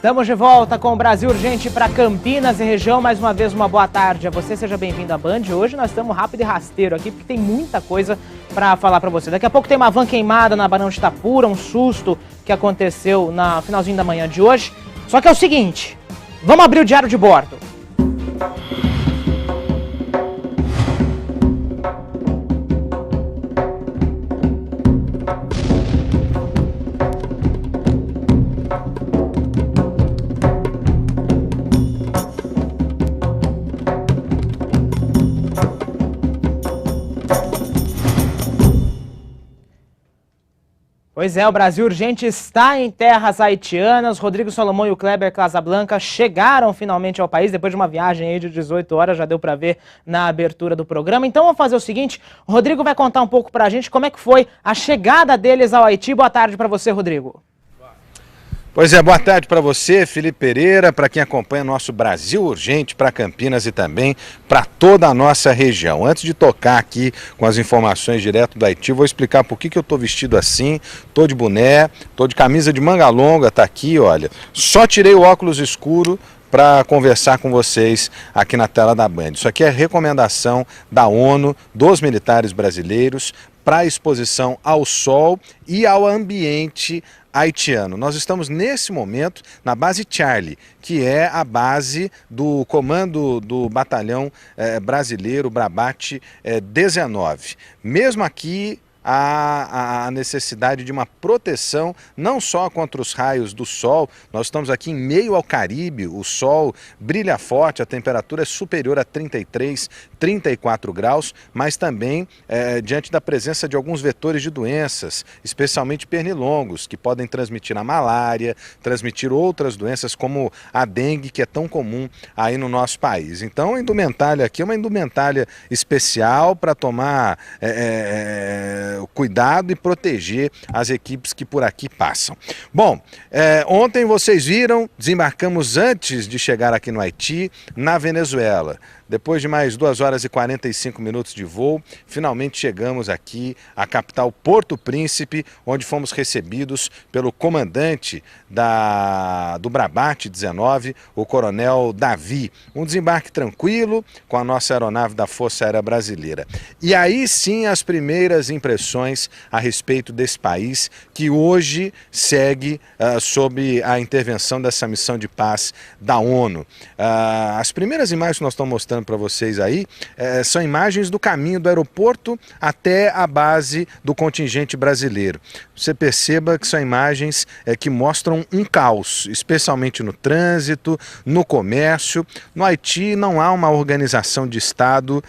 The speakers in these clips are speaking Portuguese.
Estamos de volta com o Brasil Urgente para Campinas e região. Mais uma vez, uma boa tarde a você. Seja bem-vindo à Band. Hoje nós estamos rápido e rasteiro aqui, porque tem muita coisa para falar para você. Daqui a pouco tem uma van queimada na Barão de Itapura, um susto que aconteceu no finalzinho da manhã de hoje. Só que é o seguinte, vamos abrir o diário de bordo. Pois é, o Brasil Urgente está em terras haitianas. Rodrigo Solomon e o Kleber Casablanca chegaram finalmente ao país, depois de uma viagem aí de 18 horas, já deu para ver na abertura do programa. Então vamos fazer o seguinte, o Rodrigo vai contar um pouco para a gente como é que foi a chegada deles ao Haiti. Boa tarde para você, Rodrigo. Pois é, boa tarde para você, Felipe Pereira, para quem acompanha nosso Brasil Urgente para Campinas e também para toda a nossa região. Antes de tocar aqui com as informações direto do Haiti, vou explicar por que eu estou vestido assim, estou de boné, estou de camisa de manga longa, tá aqui, olha. Só tirei o óculos escuro para conversar com vocês aqui na tela da Band. Isso aqui é recomendação da ONU, dos militares brasileiros, para a exposição ao sol e ao ambiente haitiano. Nós estamos nesse momento na base Charlie, que é a base do comando do batalhão brasileiro Brabate 19. Mesmo aqui, a necessidade de uma proteção não só contra os raios do sol. Nós estamos aqui em meio ao Caribe, o sol brilha forte, a temperatura é superior a 33, 34 graus, mas também diante da presença de alguns vetores de doenças, especialmente pernilongos, que podem transmitir a malária, transmitir outras doenças como a dengue, que é tão comum aí no nosso país. Então a indumentária aqui é uma indumentária especial para tomar cuidado e proteger as equipes que por aqui passam. Bom, ontem vocês viram, desembarcamos antes de chegar aqui no Haiti, na Venezuela. Depois de mais 2 horas e 45 minutos de voo, finalmente chegamos aqui à capital Porto Príncipe, onde fomos recebidos pelo comandante do Brabate 19, o coronel Davi. Um desembarque tranquilo com a nossa aeronave da Força Aérea Brasileira. E aí sim as primeiras impressões a respeito desse país que hoje segue sob a intervenção dessa missão de paz da ONU. As primeiras imagens que nós estamos mostrando para vocês aí são imagens do caminho do aeroporto até a base do contingente brasileiro. Você perceba que são imagens que mostram um caos, especialmente no trânsito, no comércio. No Haiti não há uma organização de Estado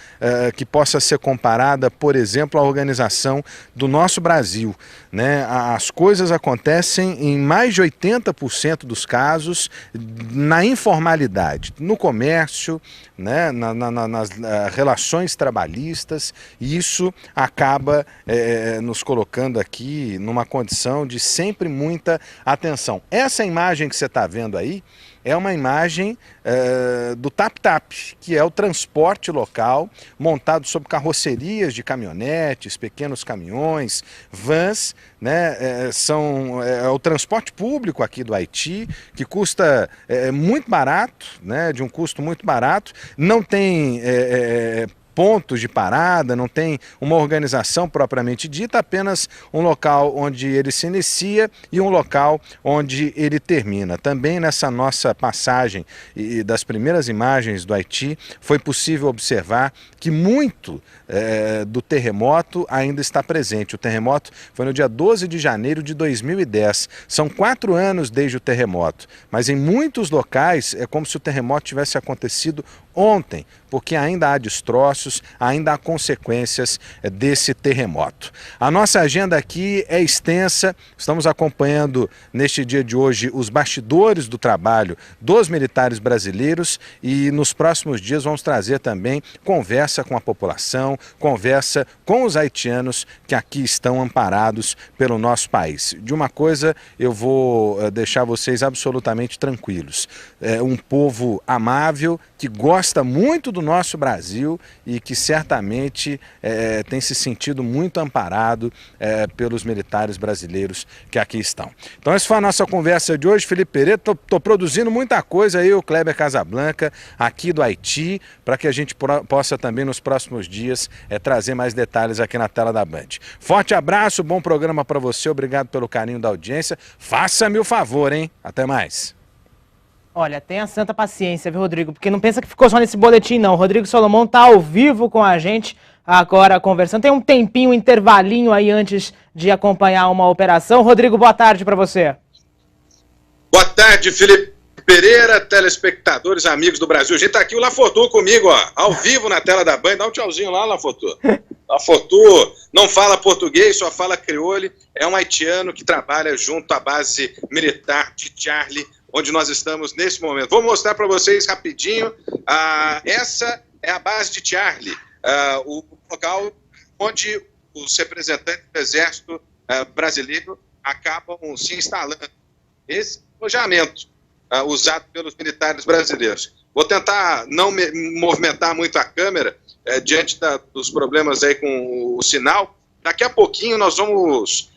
que possa ser comparada, por exemplo, à organização do nosso Brasil, né? As coisas acontecem em mais de 80% dos casos na informalidade, no comércio, né? Nas relações trabalhistas, e isso acaba nos colocando aqui numa condição de sempre muita atenção. Essa imagem que você está vendo aí é uma imagem do TAP-TAP, que é o transporte local montado sobre carrocerias de caminhonetes, pequenos caminhões, vans, né? É o transporte público aqui do Haiti, que custa muito barato, né? De um custo muito barato, não tem pontos de parada, não tem uma organização propriamente dita, apenas um local onde ele se inicia e um local onde ele termina. Também nessa nossa passagem e das primeiras imagens do Haiti, foi possível observar que muito do terremoto ainda está presente. O terremoto foi no dia 12 de janeiro de 2010. São 4 anos desde o terremoto, mas em muitos locais é como se o terremoto tivesse acontecido ontem, porque ainda há destroços, ainda há consequências desse terremoto. A nossa agenda aqui é extensa, estamos acompanhando neste dia de hoje os bastidores do trabalho dos militares brasileiros e nos próximos dias vamos trazer também conversa com a população, conversa com os haitianos que aqui estão amparados pelo nosso país. De uma coisa eu vou deixar vocês absolutamente tranquilos, é um povo amável que gosta gosta muito do nosso Brasil e que certamente tem se sentido muito amparado pelos militares brasileiros que aqui estão. Então essa foi a nossa conversa de hoje, Felipe Pereira. Estou produzindo muita coisa aí, o Kleber Casablanca, aqui do Haiti, para que a gente possa também nos próximos dias trazer mais detalhes aqui na tela da Band. Forte abraço, bom programa para você, obrigado pelo carinho da audiência. Faça-me o favor, hein? Até mais. Olha, tenha santa paciência, viu, Rodrigo? Porque não pensa que ficou só nesse boletim, não. O Rodrigo Solomon está ao vivo com a gente agora conversando. Tem um tempinho, um intervalinho aí antes de acompanhar uma operação. Rodrigo, boa tarde para você. Boa tarde, Felipe Pereira, telespectadores, amigos do Brasil. A gente tá aqui, o Lafortu comigo, ó, ao vivo na tela da Band. Dá um tchauzinho lá, Lafortu. Lafortu não fala português, só fala crioulo. É um haitiano que trabalha junto à base militar de Charlie, onde nós estamos nesse momento. Vou mostrar para vocês rapidinho. Essa é a base de Charlie, o local onde os representantes do Exército brasileiro acabam se instalando. Esse alojamento usado pelos militares brasileiros. Vou tentar não movimentar muito a câmera diante dos problemas aí com o sinal. Daqui a pouquinho nós vamos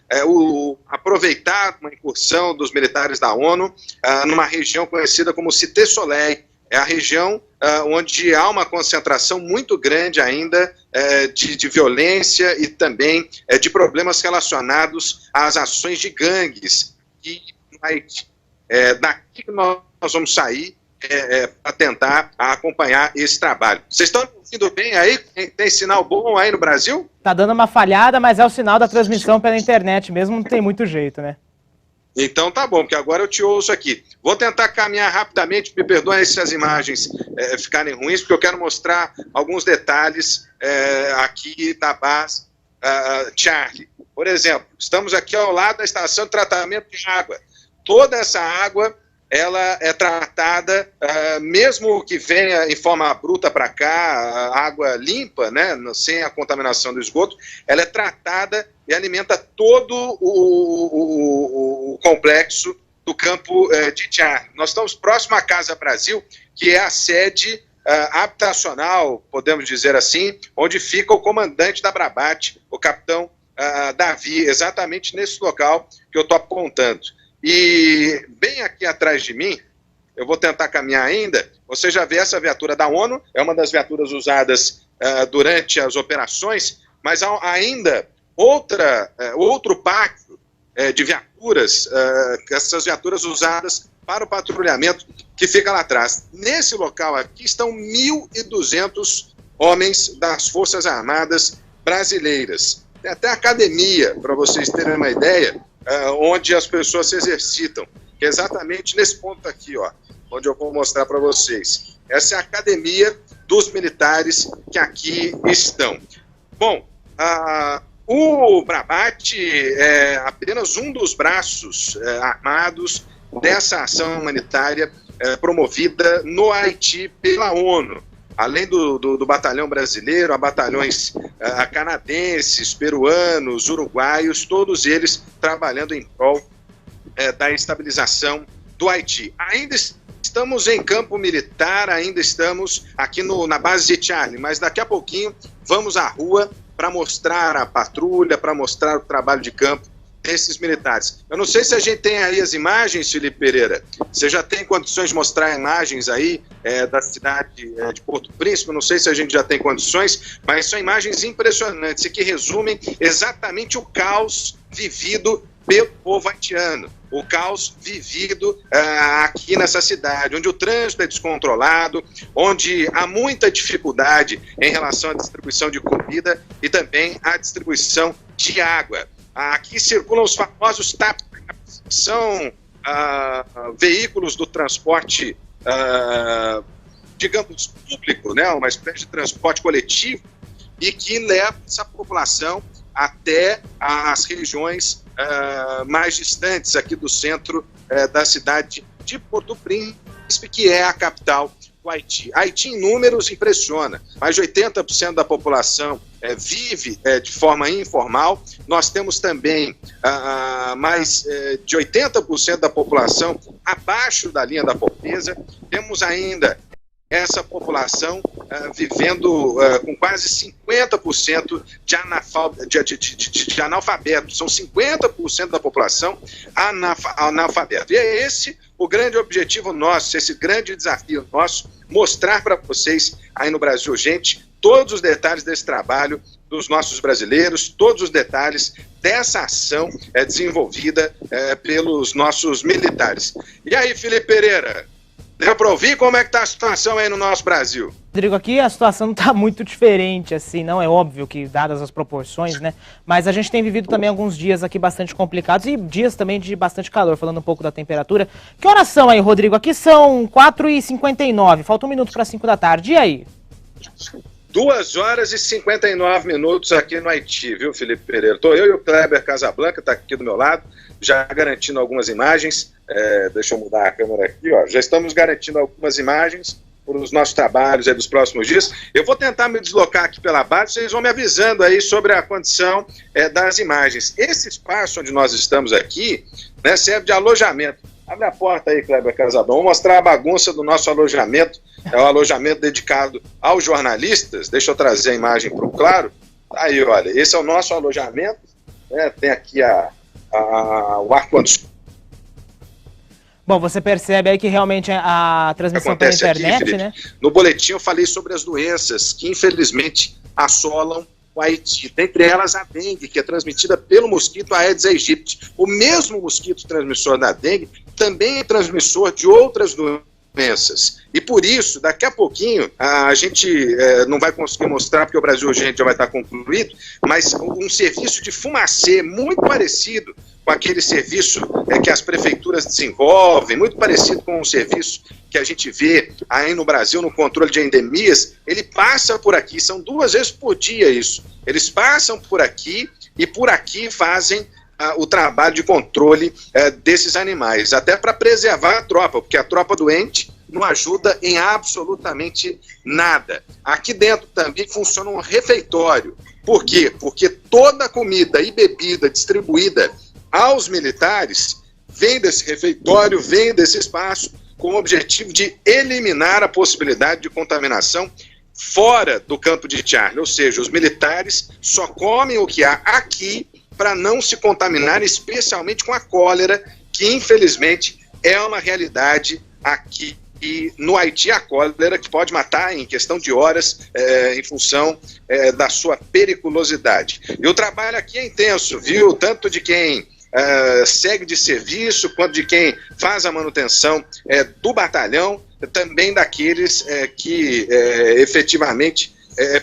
aproveitar uma incursão dos militares da ONU numa região conhecida como Cité Soleil. É a região onde há uma concentração muito grande ainda de violência e também de problemas relacionados às ações de gangues. E daqui que nós vamos sair para tentar acompanhar esse trabalho. Vocês estão ouvindo bem aí? Tem sinal bom aí no Brasil? Tá dando uma falhada, mas é o sinal da transmissão pela internet mesmo, não tem muito jeito, né? Então tá bom, porque agora eu te ouço aqui. Vou tentar caminhar rapidamente, me perdoem se as imagens ficarem ruins, porque eu quero mostrar alguns detalhes aqui da base Charlie. Por exemplo, estamos aqui ao lado da estação de tratamento de água. Toda essa água, ela é tratada, mesmo que venha em forma bruta para cá, água limpa, né, sem a contaminação do esgoto, ela é tratada e alimenta todo o complexo do campo de Charlie. Nós estamos próximo à Casa Brasil, que é a sede habitacional, podemos dizer assim, onde fica o comandante da Brabate, o capitão Davi, exatamente nesse local que eu estou apontando. E bem aqui atrás de mim, eu vou tentar caminhar ainda, você já vê essa viatura da ONU, é uma das viaturas usadas durante as operações, mas há ainda outro pátio de viaturas, essas viaturas usadas para o patrulhamento que fica lá atrás. Nesse local aqui estão 1.200 homens das Forças Armadas brasileiras. Tem até academia, para vocês terem uma ideia, onde as pessoas se exercitam, que é exatamente nesse ponto aqui, ó, onde eu vou mostrar para vocês. Essa é a academia dos militares que aqui estão. Bom, o Brabate é apenas um dos braços armados dessa ação humanitária promovida no Haiti pela ONU. Além do batalhão brasileiro, há batalhões canadenses, peruanos, uruguaios, todos eles trabalhando em prol da estabilização do Haiti. Ainda estamos em campo militar, ainda estamos aqui na base de Charlie, mas daqui a pouquinho vamos à rua para mostrar a patrulha, para mostrar o trabalho de campo desses militares. Eu não sei se a gente tem aí as imagens, Felipe Pereira. Você já tem condições de mostrar imagens aí da cidade de Porto Príncipe? Não sei se a gente já tem condições, mas são imagens impressionantes e que resumem exatamente o caos vivido pelo povo haitiano. O caos vivido aqui nessa cidade, onde o trânsito é descontrolado, onde há muita dificuldade em relação à distribuição de comida e também à distribuição de água. Aqui circulam os famosos TAP, que são veículos do transporte, digamos, público, né? Uma espécie de transporte coletivo, e que leva essa população até as regiões mais distantes aqui do centro da cidade de Porto Príncipe, que é a capital do Haiti. Haiti, em números, impressiona. Mais de 80% da população vive de forma informal. Nós temos também mais de 80% da população abaixo da linha da pobreza. Temos ainda essa população vivendo com quase 50% de analfabetos. São 50% da população analfabeto. E é esse o grande objetivo nosso, esse grande desafio nosso, mostrar para vocês aí no Brasil Urgente todos os detalhes desse trabalho dos nossos brasileiros, todos os detalhes dessa ação desenvolvida pelos nossos militares. E aí, Felipe Pereira, deu para ouvir como é que está a situação aí no nosso Brasil? Rodrigo, aqui a situação não está muito diferente, assim, não é óbvio que dadas as proporções, né? Mas a gente tem vivido também alguns dias aqui bastante complicados e dias também de bastante calor, falando um pouco da temperatura. Que horas são aí, Rodrigo? Aqui são 4h59, falta 1 minuto para 5 da tarde, e aí? 2h59 aqui no Haiti, viu, Felipe Pereira? Estou eu e o Kleber Casablanca, está aqui do meu lado, já garantindo algumas imagens. Deixa eu mudar a câmera aqui, ó. Já estamos garantindo algumas imagens para os nossos trabalhos aí dos próximos dias. Eu vou tentar me deslocar aqui pela base, vocês vão me avisando aí sobre a condição das imagens. Esse espaço onde nós estamos aqui, né, serve de alojamento. Abre a porta aí, Kleber Casablanca. Vou mostrar a bagunça do nosso alojamento. É o alojamento dedicado aos jornalistas. Deixa eu trazer a imagem para o claro. Aí, olha, esse é o nosso alojamento. Né? Tem aqui o ar-condicionado. Bom, você percebe aí que realmente a transmissão pela internet, aqui, né? No boletim eu falei sobre as doenças que, infelizmente, assolam o Haiti. Dentre elas, a dengue, que é transmitida pelo mosquito Aedes aegypti. O mesmo mosquito transmissor da dengue também é transmissor de outras doenças. E por isso, daqui a pouquinho, a gente não vai conseguir mostrar, porque o Brasil Urgente já vai estar concluído, mas um serviço de fumacê muito parecido com aquele serviço que as prefeituras desenvolvem, muito parecido com o serviço que a gente vê aí no Brasil no controle de endemias. Ele passa por aqui, são 2 vezes por dia isso. Eles passam por aqui e por aqui fazem o trabalho de controle desses animais, até para preservar a tropa, porque a tropa doente não ajuda em absolutamente nada. Aqui dentro também funciona um refeitório. Por quê? Porque toda a comida e bebida distribuída aos militares vem desse refeitório, vem desse espaço, com o objetivo de eliminar a possibilidade de contaminação fora do campo de Charlie. Ou seja, os militares só comem o que há aqui para não se contaminar, especialmente com a cólera, que infelizmente é uma realidade aqui no Haiti, a cólera que pode matar em questão de horas em função da sua periculosidade. E o trabalho aqui é intenso, viu? Tanto de quem segue de serviço, quanto de quem faz a manutenção do batalhão, também daqueles que efetivamente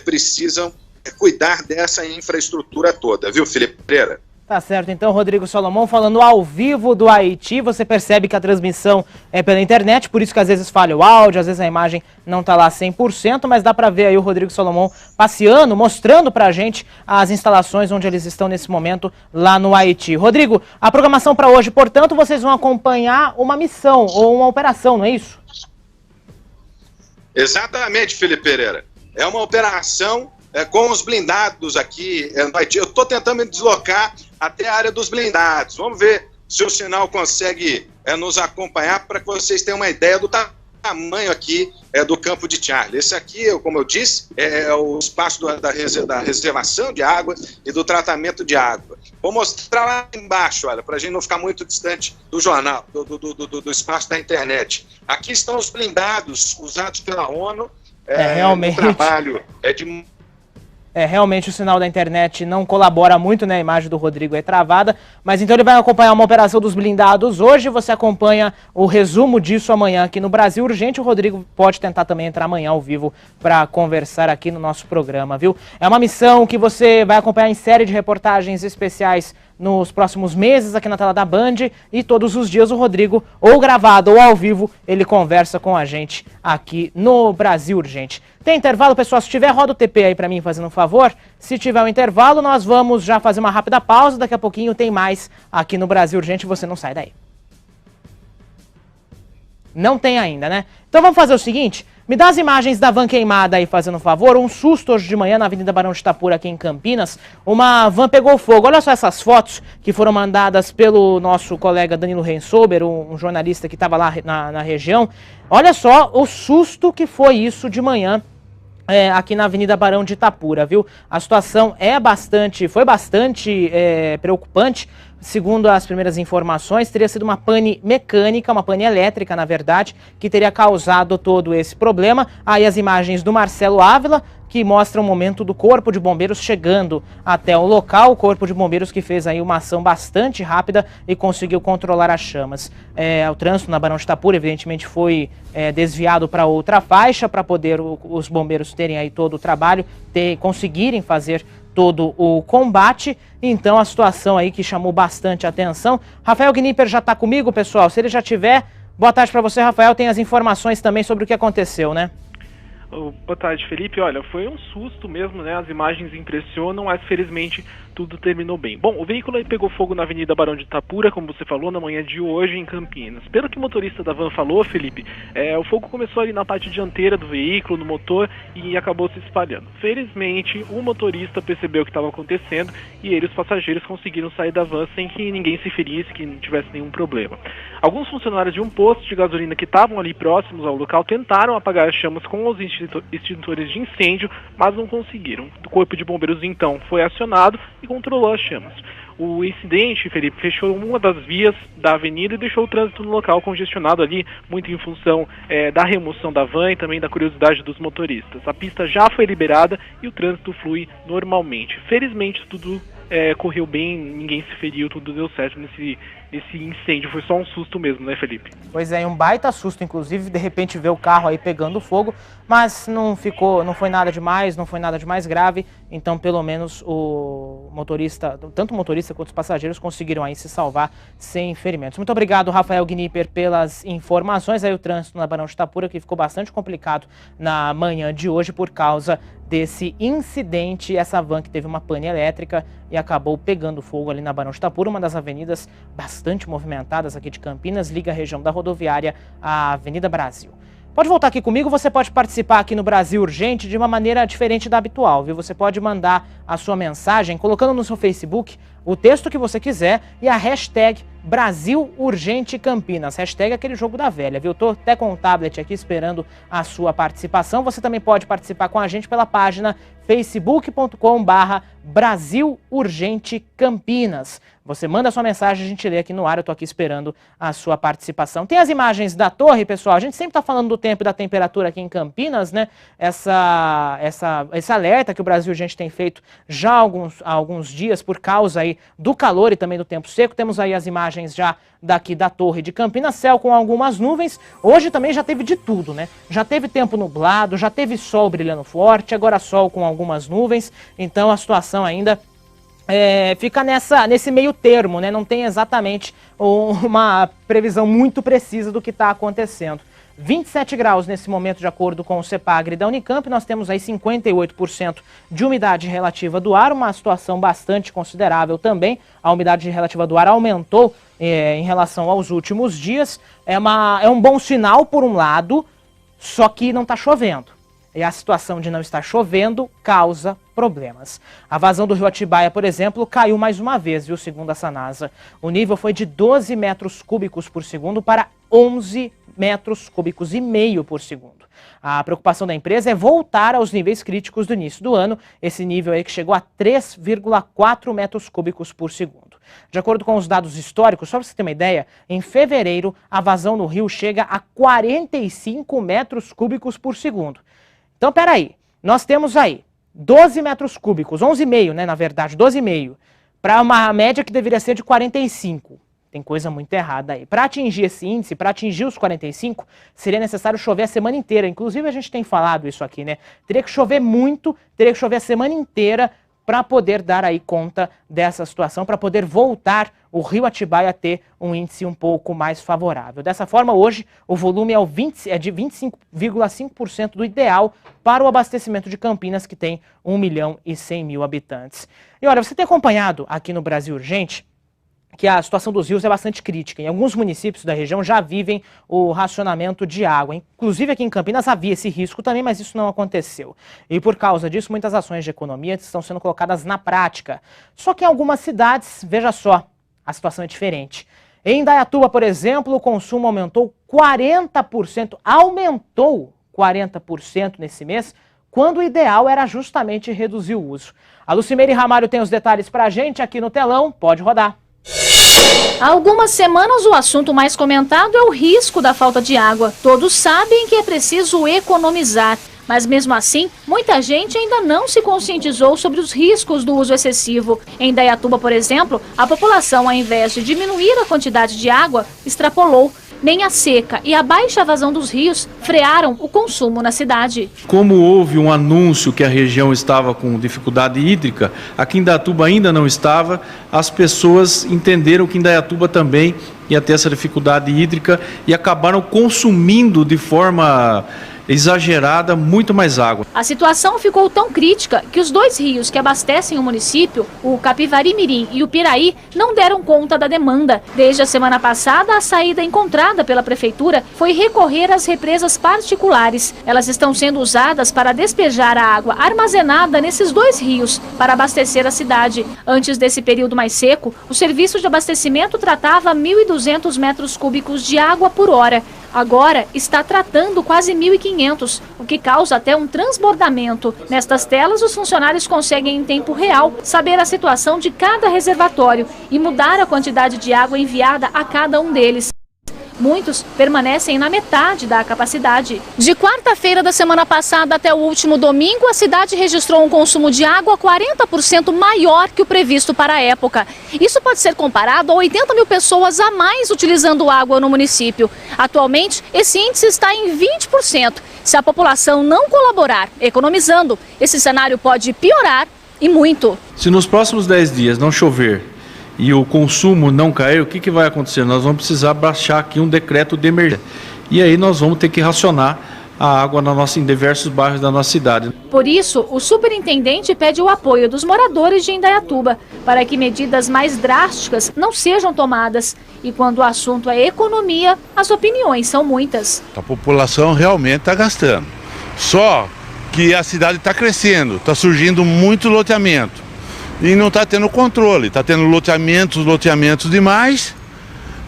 precisam cuidar dessa infraestrutura toda, viu, Felipe Pereira? Tá certo, então, Rodrigo Solomon falando ao vivo do Haiti. Você percebe que a transmissão é pela internet, por isso que às vezes falha o áudio, às vezes a imagem não tá lá 100%, mas dá pra ver aí o Rodrigo Solomon passeando, mostrando pra gente as instalações onde eles estão nesse momento lá no Haiti. Rodrigo, a programação para hoje, portanto, vocês vão acompanhar uma missão ou uma operação, não é isso? Exatamente, Felipe Pereira. É uma operação com os blindados aqui no Haiti. Eu estou tentando me deslocar até a área dos blindados. Vamos ver se o sinal consegue nos acompanhar para que vocês tenham uma ideia do tamanho aqui do campo de Charlie. Esse aqui, como eu disse, é o espaço da reservação de água e do tratamento de água. Vou mostrar lá embaixo, olha, para a gente não ficar muito distante do jornal, do espaço da internet. Aqui estão os blindados usados pela ONU. Realmente. O trabalho de... Realmente o sinal da internet não colabora muito, né? A imagem do Rodrigo é travada, mas então ele vai acompanhar uma operação dos blindados hoje. Você acompanha o resumo disso amanhã aqui no Brasil Urgente. O Rodrigo pode tentar também entrar amanhã ao vivo para conversar aqui no nosso programa, viu? É uma missão que você vai acompanhar em série de reportagens especiais nos próximos meses aqui na tela da Band, e todos os dias o Rodrigo, ou gravado ou ao vivo, ele conversa com a gente aqui no Brasil Urgente. Tem intervalo, pessoal? Se tiver, roda o TP aí pra mim, fazendo um favor. Se tiver um intervalo, nós vamos já fazer uma rápida pausa, daqui a pouquinho tem mais aqui no Brasil Urgente, você não sai daí. Não tem ainda, né? Então vamos fazer o seguinte, Me dá as imagens da van queimada aí, fazendo um favor. Um susto hoje de manhã na Avenida Barão de Itapura, aqui em Campinas. Uma van pegou fogo. Olha só essas fotos que foram mandadas pelo nosso colega Danilo Rensober, um jornalista que estava lá na região. Olha só o susto que foi isso de manhã. Aqui na Avenida Barão de Itapura, viu? A situação foi bastante preocupante. Segundo as primeiras informações, teria sido uma pane mecânica, uma pane elétrica, na verdade, que teria causado todo esse problema. Aí as imagens do Marcelo Ávila, que mostram o momento do Corpo de Bombeiros chegando até o local. O Corpo de Bombeiros que fez aí uma ação bastante rápida e conseguiu controlar as chamas. O trânsito na Barão de Itapura, evidentemente, foi desviado para outra faixa, para poder os bombeiros terem aí todo o trabalho, conseguirem fazer todo o combate. Então a situação aí que chamou bastante atenção. Rafael Gnipper já está comigo, pessoal. Se ele já tiver, boa tarde para você, Rafael. Tem as informações também sobre o que aconteceu, né? Boa tarde, Felipe. Olha, foi um susto mesmo, né? As imagens impressionam, mas felizmente tudo terminou bem. Bom, o veículo aí pegou fogo na Avenida Barão de Itapura, como você falou, na manhã de hoje em Campinas. Pelo que o motorista da van falou, Felipe, o fogo começou ali na parte dianteira do veículo, no motor, e acabou se espalhando. Felizmente, o motorista percebeu o que estava acontecendo e ele e os passageiros conseguiram sair da van sem que ninguém se ferisse, que não tivesse nenhum problema. Alguns funcionários de um posto de gasolina que estavam ali próximos ao local tentaram apagar as chamas com os extintores de incêndio, mas não conseguiram. O Corpo de Bombeiros então foi acionado e controlou as chamas. O incidente, Felipe, fechou uma das vias da avenida e deixou o trânsito no local congestionado ali, muito em função da remoção da van e também da curiosidade dos motoristas. A pista já foi liberada e o trânsito flui normalmente. Felizmente tudo correu bem, ninguém se feriu, tudo deu certo nesse incêndio. Foi só um susto mesmo, né, Felipe? Pois é, um baita susto, inclusive, de repente ver o carro aí pegando fogo, mas não foi nada demais, não foi nada de mais grave, então pelo menos o motorista, tanto o motorista quanto os passageiros conseguiram aí se salvar sem ferimentos. Muito obrigado, Rafael Gnipper, pelas informações. Aí o trânsito na Barão de Itapura, que ficou bastante complicado na manhã de hoje por causa desse incidente, essa van que teve uma pane elétrica e acabou pegando fogo ali na Barão de Itapura, uma das avenidas bastante movimentadas aqui de Campinas, liga a região da rodoviária à Avenida Brasil. Pode voltar aqui comigo, você pode participar aqui no Brasil Urgente de uma maneira diferente da habitual, viu? Você pode mandar a sua mensagem colocando no seu Facebook o texto que você quiser e a hashtag Brasil Urgente Campinas. Hashtag aquele jogo da velha, viu? Tô até com o tablet aqui esperando a sua participação. Você também pode participar com a gente pela página facebook.com/Brasil Urgente Campinas. Você manda a sua mensagem, a gente lê aqui no ar, eu tô aqui esperando a sua participação. Tem as imagens da torre, pessoal, a gente sempre tá falando do tempo e da temperatura aqui em Campinas, né? Esse alerta que o Brasil Urgente tem feito já há alguns dias por causa aí do calor e também do tempo seco. Temos aí as imagens já daqui da torre de Campinas, céu com algumas nuvens. Hoje também já teve de tudo, né? Já teve tempo nublado, já teve sol brilhando forte, agora sol com algumas nuvens. Então a situação ainda fica nesse meio termo, né? Não tem exatamente uma previsão muito precisa do que está acontecendo. 27 graus nesse momento, de acordo com o CEPAGRE da Unicamp. Nós temos aí 58% de umidade relativa do ar, uma situação bastante considerável também. A umidade relativa do ar aumentou em relação aos últimos dias. É um bom sinal por um lado, só que não está chovendo. E a situação de não estar chovendo causa problemas. A vazão do rio Atibaia, por exemplo, caiu mais uma vez, viu, segundo a Sanasa. O nível foi de 12 metros cúbicos por segundo para 11 metros cúbicos e meio por segundo. A preocupação da empresa é voltar aos níveis críticos do início do ano, esse nível aí que chegou a 3,4 metros cúbicos por segundo. De acordo com os dados históricos, só para você ter uma ideia, em fevereiro a vazão no rio chega a 45 metros cúbicos por segundo. Então, peraí, nós temos aí 12 metros cúbicos, 11,5, né, na verdade, 12,5, para uma média que deveria ser de 45. Tem coisa muito errada aí. Para atingir esse índice, para atingir os 45, seria necessário chover a semana inteira. Inclusive, a gente tem falado isso aqui, né? Teria que chover muito, teria que chover a semana inteira para poder dar aí conta dessa situação, para poder voltar o rio Atibaia a ter um índice um pouco mais favorável. Dessa forma, hoje, o volume é de 25,5% do ideal para o abastecimento de Campinas, que tem 1.100.000 habitantes. E olha, você tem acompanhado aqui no Brasil Urgente que a situação dos rios é bastante crítica. Em alguns municípios da região já vivem o racionamento de água. Inclusive aqui em Campinas havia esse risco também, mas isso não aconteceu. E por causa disso, muitas ações de economia estão sendo colocadas na prática. Só que em algumas cidades, veja só, a situação é diferente. Em Indaiatuba, por exemplo, o consumo aumentou 40%. Aumentou 40% nesse mês, quando o ideal era justamente reduzir o uso. A Lucimeire Ramalho tem os detalhes pra gente aqui no telão. Pode rodar. Há algumas semanas, o assunto mais comentado é o risco da falta de água. Todos sabem que é preciso economizar, mas mesmo assim, muita gente ainda não se conscientizou sobre os riscos do uso excessivo. Em Indaiatuba, por exemplo, a população, ao invés de diminuir a quantidade de água, extrapolou. Nem a seca e a baixa vazão dos rios frearam o consumo na cidade. Como houve um anúncio que a região estava com dificuldade hídrica, aqui em Indaiatuba ainda não estava, as pessoas entenderam que em Indaiatuba também ia ter essa dificuldade hídrica e acabaram consumindo de forma exagerada muito mais água. A situação ficou tão crítica que os dois rios que abastecem o município, o Capivari-Mirim e o Piraí, não deram conta da demanda. Desde a semana passada, a saída encontrada pela prefeitura foi recorrer às represas particulares. Elas estão sendo usadas para despejar a água armazenada nesses dois rios para abastecer a cidade. Antes desse período mais seco, o serviço de abastecimento tratava 1.200 metros cúbicos de água por hora. Agora está tratando quase 1.500, o que causa até um transbordamento. Nestas telas, os funcionários conseguem em tempo real saber a situação de cada reservatório e mudar a quantidade de água enviada a cada um deles. Muitos permanecem na metade da capacidade. De quarta-feira da semana passada até o último domingo, a cidade registrou um consumo de água 40% maior que o previsto para a época. Isso pode ser comparado a 80 mil pessoas a mais utilizando água no município. Atualmente, esse índice está em 20%. Se a população não colaborar economizando, esse cenário pode piorar e muito. Se nos próximos 10 dias não chover e o consumo não cair, o que vai acontecer? Nós vamos precisar baixar aqui um decreto de emergência. E aí nós vamos ter que racionar a água em diversos bairros da nossa cidade. Por isso, o superintendente pede o apoio dos moradores de Indaiatuba para que medidas mais drásticas não sejam tomadas. E quando o assunto é economia, as opiniões são muitas. A população realmente está gastando. Só que a cidade está crescendo, está surgindo muito loteamento. E não está tendo controle, está tendo loteamentos demais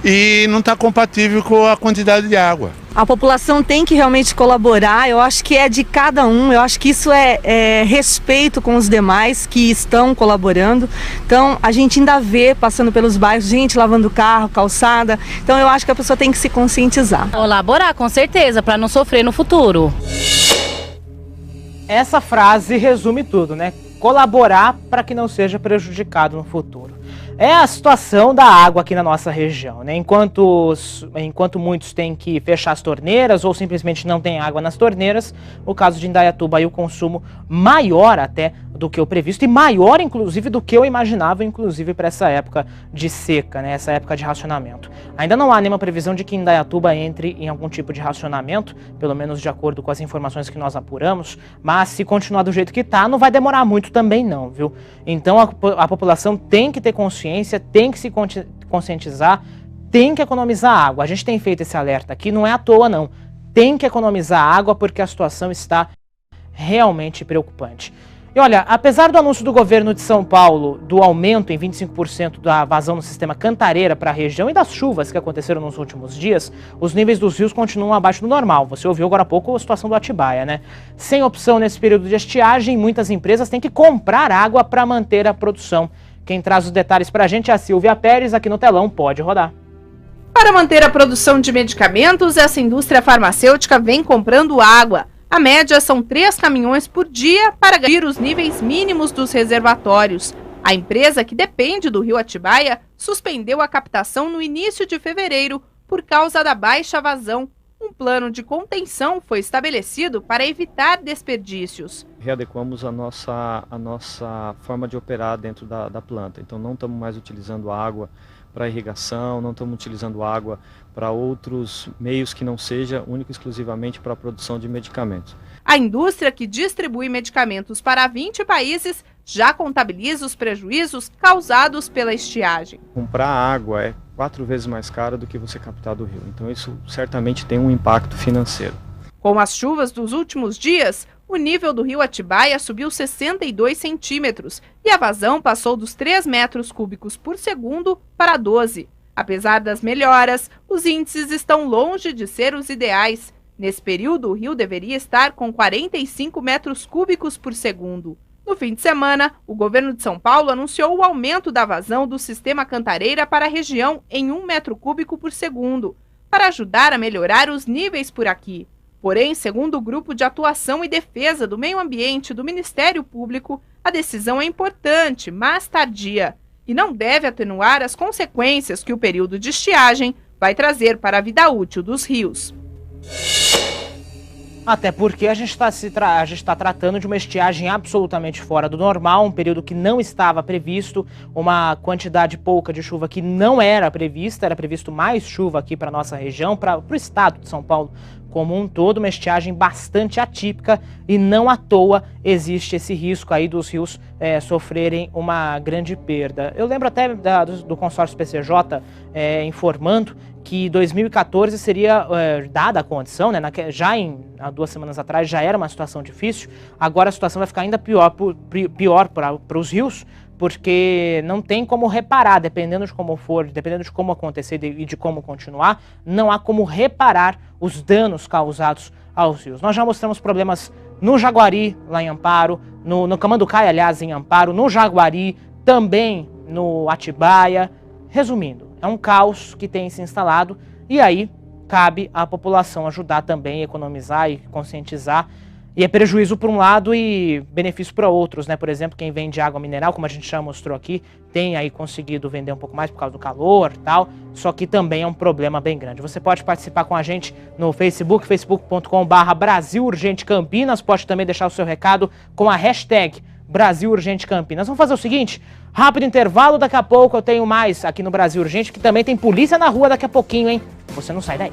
e não está compatível com a quantidade de água. A população tem que realmente colaborar, eu acho que é de cada um, eu acho que isso é respeito com os demais que estão colaborando. Então a gente ainda vê, passando pelos bairros, gente lavando carro, calçada, então eu acho que a pessoa tem que se conscientizar. Colaborar, com certeza, para não sofrer no futuro. Essa frase resume tudo, né? Colaborar para que não seja prejudicado no futuro. É a situação da água aqui na nossa região, né? Enquanto muitos têm que fechar as torneiras ou simplesmente não tem água nas torneiras, o caso de Indaiatuba aí o consumo maior até do que o previsto e maior inclusive do que eu imaginava, inclusive para essa época de seca, né? Essa época de racionamento. Ainda não há nenhuma previsão de que Indaiatuba entre em algum tipo de racionamento, pelo menos de acordo com as informações que nós apuramos, mas se continuar do jeito que está, não vai demorar muito também não, viu? Então a população tem que ter consciência, tem que se conscientizar, tem que economizar água. A gente tem feito esse alerta aqui, não é à toa não. Tem que economizar água porque a situação está realmente preocupante. E olha, apesar do anúncio do governo de São Paulo do aumento em 25% da vazão no sistema Cantareira para a região e das chuvas que aconteceram nos últimos dias, os níveis dos rios continuam abaixo do normal. Você ouviu agora há pouco a situação do Atibaia, né? Sem opção nesse período de estiagem, muitas empresas têm que comprar água para manter a produção. Quem traz os detalhes para a gente é a Silvia Pérez, aqui no telão, pode rodar. Para manter a produção de medicamentos, essa indústria farmacêutica vem comprando água. A média são 3 caminhões por dia para garantir os níveis mínimos dos reservatórios. A empresa, que depende do rio Atibaia, suspendeu a captação no início de fevereiro por causa da baixa vazão. Um plano de contenção foi estabelecido para evitar desperdícios. Readequamos a nossa forma de operar dentro da planta. Então não estamos mais utilizando água para irrigação, não estamos utilizando água para outros meios que não seja única e exclusivamente para a produção de medicamentos. A indústria, que distribui medicamentos para 20 países, já contabiliza os prejuízos causados pela estiagem. Comprar água é 4 vezes mais caro do que você captar do rio, então isso certamente tem um impacto financeiro. Com as chuvas dos últimos dias, o nível do rio Atibaia subiu 62 centímetros e a vazão passou dos 3 metros cúbicos por segundo para 12. Apesar das melhoras, os índices estão longe de ser os ideais. Nesse período, o rio deveria estar com 45 metros cúbicos por segundo. No fim de semana, o governo de São Paulo anunciou o aumento da vazão do sistema Cantareira para a região em 1 metro cúbico por segundo, para ajudar a melhorar os níveis por aqui. Porém, segundo o Grupo de Atuação e Defesa do Meio Ambiente do Ministério Público, a decisão é importante, mas tardia, e não deve atenuar as consequências que o período de estiagem vai trazer para a vida útil dos rios. Até porque a gente está tratando de uma estiagem absolutamente fora do normal, um período que não estava previsto, uma quantidade pouca de chuva que não era prevista, era previsto mais chuva aqui para a nossa região, para o estado de São Paulo como um todo, uma estiagem bastante atípica e não à toa existe esse risco aí dos rios sofrerem uma grande perda. Eu lembro até do consórcio PCJ informando que 2014 seria dada a condição, né, há 2 semanas atrás já era uma situação difícil, agora a situação vai ficar ainda pior para os rios, porque não tem como reparar, dependendo de como for, dependendo de como acontecer e de como continuar, não há como reparar os danos causados aos rios. Nós já mostramos problemas no Jaguari, lá em Amparo, no Camanducaia, aliás, em Amparo, no Jaguari, também no Atibaia. Resumindo, é um caos que tem se instalado e aí cabe à população ajudar também, economizar e conscientizar. E é prejuízo por um lado e benefício para outros, né? Por exemplo, quem vende água mineral, como a gente já mostrou aqui, tem aí conseguido vender um pouco mais por causa do calor e tal, só que também é um problema bem grande. Você pode participar com a gente no Facebook, facebook.com/Brasil Urgente Campinas, pode também deixar o seu recado com a hashtag Brasil Urgente Campinas. Vamos fazer o seguinte, rápido intervalo, daqui a pouco eu tenho mais aqui no Brasil Urgente, que também tem polícia na rua daqui a pouquinho, hein? Você não sai daí.